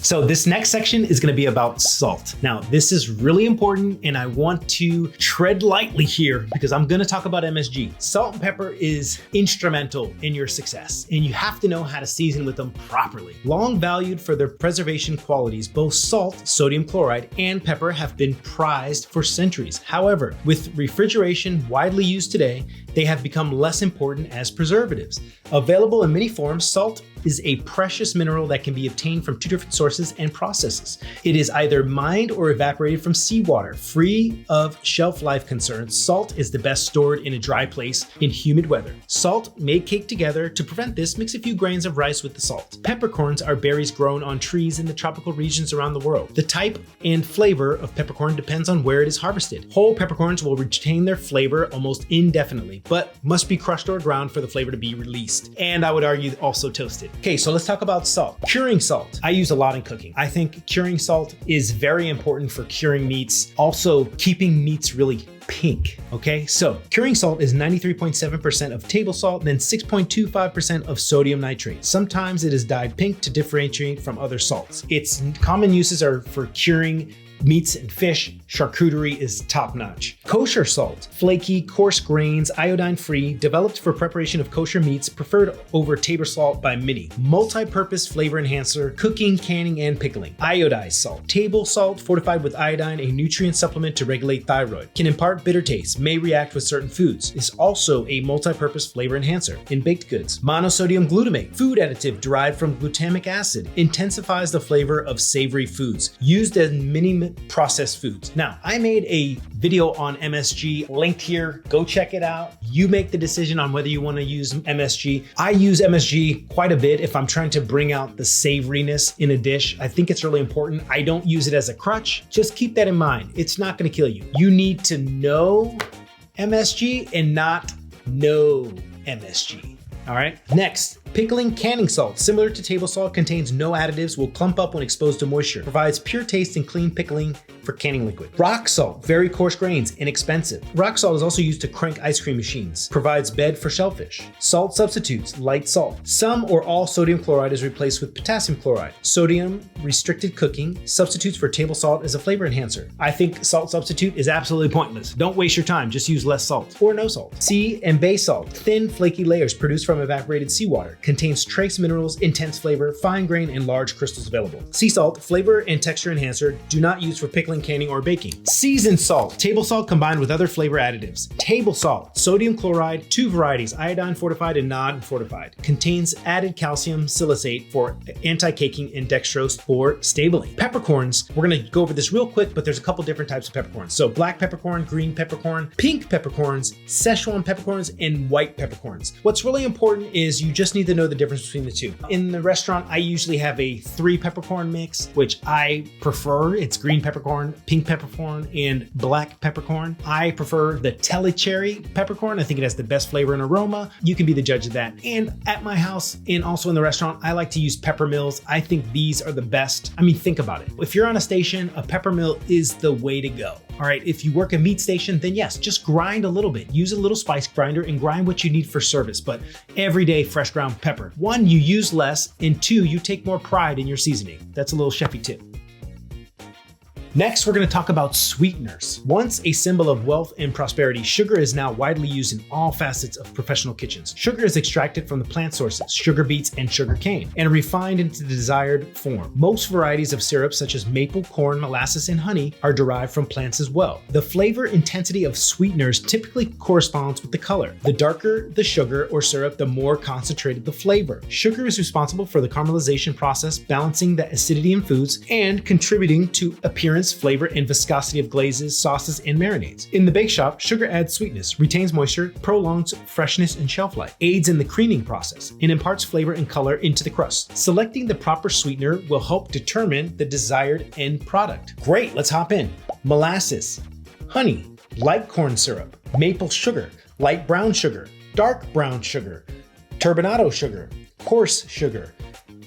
So this next section is gonna be about salt. Now, this is really important and I want to tread lightly here because I'm gonna talk about MSG. Salt and pepper is instrumental in your success and you have to know how to season with them properly. Long valued for their preservation qualities, both salt, sodium chloride, and pepper have been prized for centuries. However, with refrigeration widely used today, they have become less important as preservatives. Available in many forms, salt is a precious mineral that can be obtained from two different sources and processes. It is either mined or evaporated from seawater. Free of shelf life concerns, salt is the best stored in a dry place in humid weather. Salt may cake together. To prevent this, mix a few grains of rice with the salt. Peppercorns are berries grown on trees in the tropical regions around the world. The type and flavor of peppercorn depends on where it is harvested. Whole peppercorns will retain their flavor almost indefinitely, but must be crushed or ground for the flavor to be released. And I would argue also toasted. Okay, so let's talk about salt. Curing salt. I use a lot in cooking. I think curing salt is very important for curing meats, also keeping meats really pink, okay? So curing salt is 93.7% of table salt, then 6.25% of sodium nitrate. Sometimes it is dyed pink to differentiate from other salts. Its common uses are for curing meats and fish. Charcuterie is top-notch. Kosher salt, flaky, coarse grains, iodine-free, developed for preparation of kosher meats, preferred over table salt by many. Multi-purpose flavor enhancer, cooking, canning, and pickling. Iodized salt, table salt fortified with iodine, a nutrient supplement to regulate thyroid. Can impart bitter taste, may react with certain foods. Is also a multi-purpose flavor enhancer in baked goods. Monosodium glutamate, food additive derived from glutamic acid, intensifies the flavor of savory foods. Used in many processed foods. Now, I made a video on MSG linked here. Go check it out. You make the decision on whether you want to use MSG. I use MSG quite a bit if I'm trying to bring out the savoriness in a dish. I think it's really important. I don't use it as a crutch. Just keep that in mind. It's not going to kill you. You need to know MSG and not know MSG. All right. Next, pickling canning salt. Similar to table salt, contains no additives, will clump up when exposed to moisture. Provides pure taste and clean pickling for canning liquid. Rock salt, very coarse grains, inexpensive. Rock salt is also used to crank ice cream machines. Provides bed for shellfish. Salt substitutes, light salt. Some or all sodium chloride is replaced with potassium chloride. Sodium restricted cooking, substitutes for table salt as a flavor enhancer. I think salt substitute is absolutely pointless. Don't waste your time, just use less salt or no salt. Sea and bay salt, thin flaky layers produced from evaporated seawater. Contains trace minerals, intense flavor, fine grain, and large crystals available. Sea salt, flavor and texture enhancer, do not use for pickling, canning, or baking. Seasoned salt, table salt combined with other flavor additives. Table salt, sodium chloride, two varieties, iodine fortified and non-fortified. Contains added calcium silicate for anti-caking and dextrose for stability. Peppercorns, we're gonna go over this real quick, but there's a couple different types of peppercorns. So black peppercorn, green peppercorn, pink peppercorns, Szechuan peppercorns, and white peppercorns. What's really important is you just need to know the difference between the two. In the restaurant, I usually have a 3 peppercorn mix, which I prefer. It's green peppercorn, pink peppercorn, and black peppercorn. I prefer the TELLICHERRY peppercorn. I think it has the best flavor and aroma. You can be the judge of that. And at my house and also in the restaurant, I like to use pepper mills. I think these are the best. I mean, think about it. If you're on a station, a pepper mill is the way to go. All right, if you work a meat station, then yes, just grind a little bit. Use a little spice grinder and grind what you need for service, but everyday fresh ground pepper. 1, you use less, and 2, you take more pride in your seasoning. That's a little chefy tip. Next, we're going to talk about sweeteners. Once a symbol of wealth and prosperity, sugar is now widely used in all facets of professional kitchens. Sugar is extracted from the plant sources, sugar beets and sugar cane, and refined into the desired form. Most varieties of syrup, such as maple, corn, molasses, and honey, are derived from plants as well. The flavor intensity of sweeteners typically corresponds with the color. The darker the sugar or syrup, the more concentrated the flavor. Sugar is responsible for the caramelization process, balancing the acidity in foods, and contributing to appearance, flavor, and viscosity of glazes, sauces, and marinades. In the bake shop, sugar adds sweetness, retains moisture, prolongs freshness and shelf life, aids in the creaming process, and imparts flavor and color into the crust. Selecting the proper sweetener will help determine the desired end product. Great, let's hop in. Molasses, honey, light corn syrup, maple sugar, light brown sugar, dark brown sugar, turbinado sugar, coarse sugar,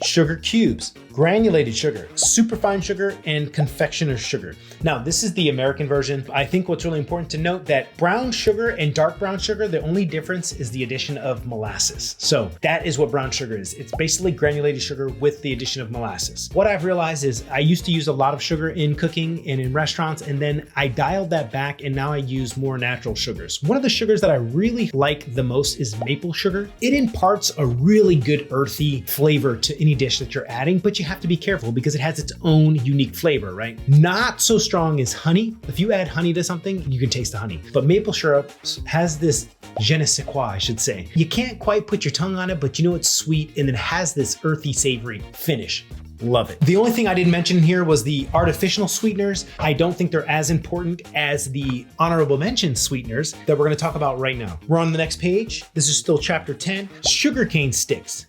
sugar cubes, granulated sugar, superfine sugar, and confectioner's sugar. Now, this is the American version. I think what's really important to note that brown sugar and dark brown sugar, the only difference is the addition of molasses. So that is what brown sugar is. It's basically granulated sugar with the addition of molasses. What I've realized is I used to use a lot of sugar in cooking and in restaurants, and then I dialed that back and now I use more natural sugars. One of the sugars that I really like the most is maple sugar. It imparts a really good earthy flavor to any dish that you're adding, but you have to be careful because it has its own unique flavor, right? Not so strong as honey. If you add honey to something, you can taste the honey. But maple syrup has this je ne sais quoi, I should say. You can't quite put your tongue on it, but you know it's sweet and it has this earthy, savory finish. Love it. The only thing I didn't mention here was the artificial sweeteners. I don't think they're as important as the honorable mention sweeteners that we're gonna talk about right now. We're on the next page. This is still chapter 10. Sugarcane sticks,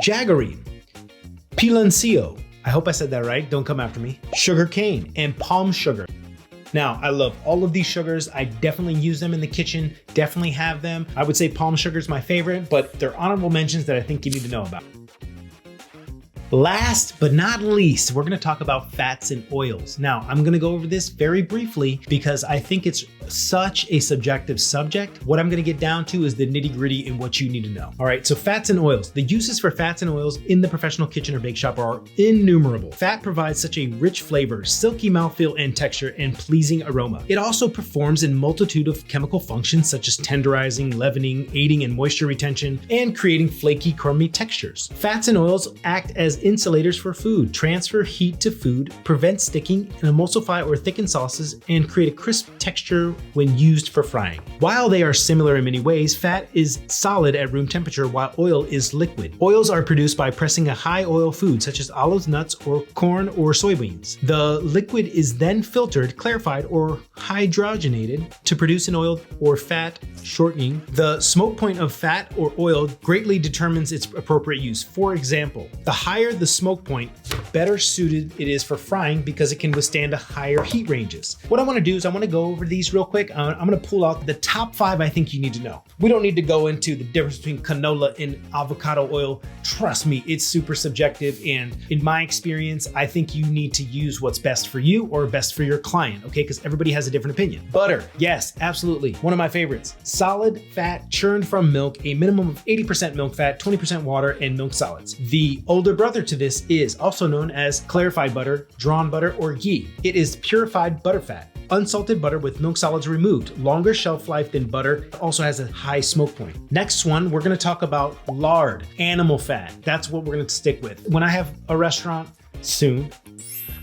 jaggery, piloncillo. I hope I said that right. Don't come after me. Sugarcane and palm sugar. Now, I love all of these sugars. I definitely use them in the kitchen, definitely have them. I would say palm sugar is my favorite, but they're honorable mentions that I think you need to know about. Last but not least, we're gonna talk about fats and oils. Now, I'm gonna go over this very briefly because I think it's such a subjective subject. What I'm gonna get down to is the nitty-gritty and what you need to know. All right, so fats and oils. The uses for fats and oils in the professional kitchen or bake shop are innumerable. Fat provides such a rich flavor, silky mouthfeel and texture, and pleasing aroma. It also performs in multitude of chemical functions such as tenderizing, leavening, aiding in moisture retention, and creating flaky, crummy textures. Fats and oils act as insulators for food, transfer heat to food, prevent sticking, and emulsify or thicken sauces, and create a crisp texture when used for frying. While they are similar in many ways, fat is solid at room temperature while oil is liquid. Oils are produced by pressing a high oil food such as olives, nuts, or corn or soybeans. The liquid is then filtered, clarified, or hydrogenated to produce an oil or fat shortening. The smoke point of fat or oil greatly determines its appropriate use. For example, the higher the smoke point, better suited it is for frying because it can withstand a higher heat ranges. What I want to do is I want to go over these real quick. I'm going to pull out the top 5 I think you need to know. We don't need to go into the difference between canola and avocado oil. Trust me, it's super subjective, and in my experience, I think you need to use what's best for you or best for your client, okay? Because everybody has a different opinion. Butter, yes, absolutely. One of my favorites. Solid fat churned from milk, a minimum of 80% milk fat, 20% water, and milk solids. The older brother to this is also known as clarified butter, drawn butter, or ghee. It is purified butter fat. Unsalted butter with milk solids removed, longer shelf life than butter, also has a high smoke point. Next one, we're gonna talk about lard, animal fat. That's what we're gonna stick with. When I have a restaurant soon,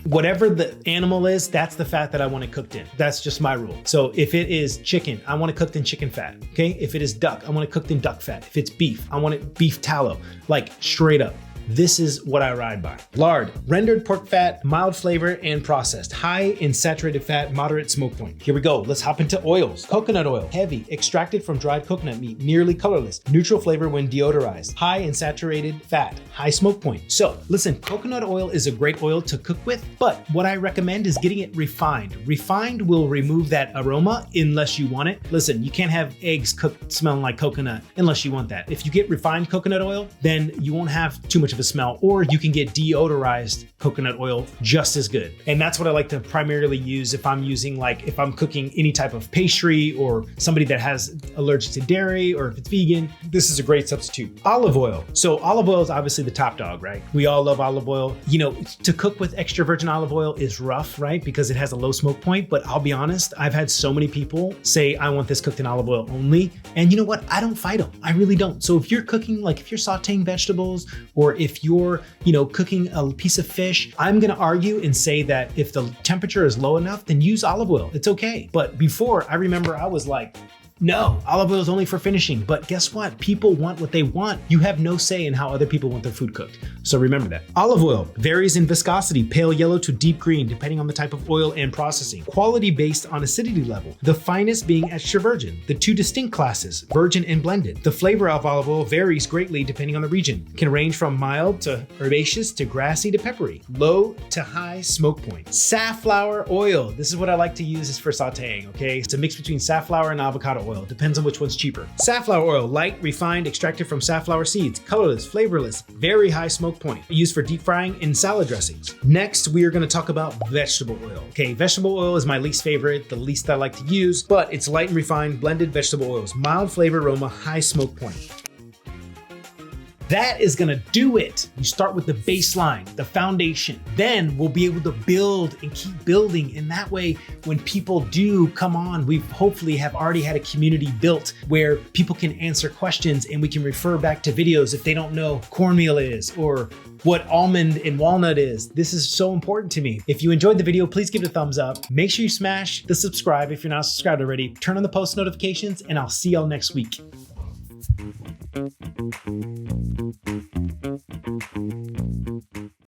whatever the animal is, that's the fat that I want it cooked in. That's just my rule. So if it is chicken, I want it cooked in chicken fat, okay? If it is duck, I want it cooked in duck fat. If it's beef, I want it beef tallow, like straight up. This is what I ride by. Lard, rendered pork fat, mild flavor and processed. High in saturated fat, moderate smoke point. Here we go, let's hop into oils. Coconut oil, heavy, extracted from dried coconut meat, nearly colorless, neutral flavor when deodorized. High in saturated fat, high smoke point. So listen, coconut oil is a great oil to cook with, but what I recommend is getting it refined. Refined will remove that aroma unless you want it. Listen, you can't have eggs cooked smelling like coconut unless you want that. If you get refined coconut oil, then you won't have too much of a smell, or you can get deodorized coconut oil just as good. And that's what I like to primarily use if I'm using, like, if I'm cooking any type of pastry or somebody that has allergic to dairy, or if it's vegan, this is a great substitute. Olive oil. So olive oil is obviously the top dog, right? We all love olive oil. You know, to cook with extra virgin olive oil is rough, right? Because it has a low smoke point, but I'll be honest, I've had so many people say, I want this cooked in olive oil only. And you know what? I don't fight them. I really don't. So if you're cooking, like if you're sauteing vegetables, or if you're, you know, cooking a piece of fish, I'm gonna argue and say that if the temperature is low enough, then use olive oil. It's okay. But before, I remember I was like, no, olive oil is only for finishing. But guess what? People want what they want. You have no say in how other people want their food cooked. So remember that. Olive oil varies in viscosity, pale yellow to deep green, depending on the type of oil and processing. Quality based on acidity level, the finest being extra virgin. The two distinct classes, virgin and blended. The flavor of olive oil varies greatly depending on the region. Can range from mild to herbaceous to grassy to peppery. Low to high smoke point. Safflower oil. This is what I like to use is for sauteing, okay? It's a mix between safflower and avocado oil. oil. Depends on which one's cheaper. Safflower oil, light, refined, extracted from safflower seeds, colorless, flavorless, very high smoke point, used for deep frying in salad dressings. Next, we are gonna talk about vegetable oil. Okay, vegetable oil is my least favorite, the least I like to use, but it's light and refined, blended vegetable oils, mild flavor, aroma, high smoke point. That is gonna do it. You start with the baseline, the foundation. Then we'll be able to build and keep building. And that way, when people do come on, we hopefully have already had a community built where people can answer questions and we can refer back to videos if they don't know cornmeal is or what almond and walnut is. This is so important to me. If you enjoyed the video, please give it a thumbs up. Make sure you smash the subscribe if you're not subscribed already. Turn on the post notifications and I'll see y'all next week.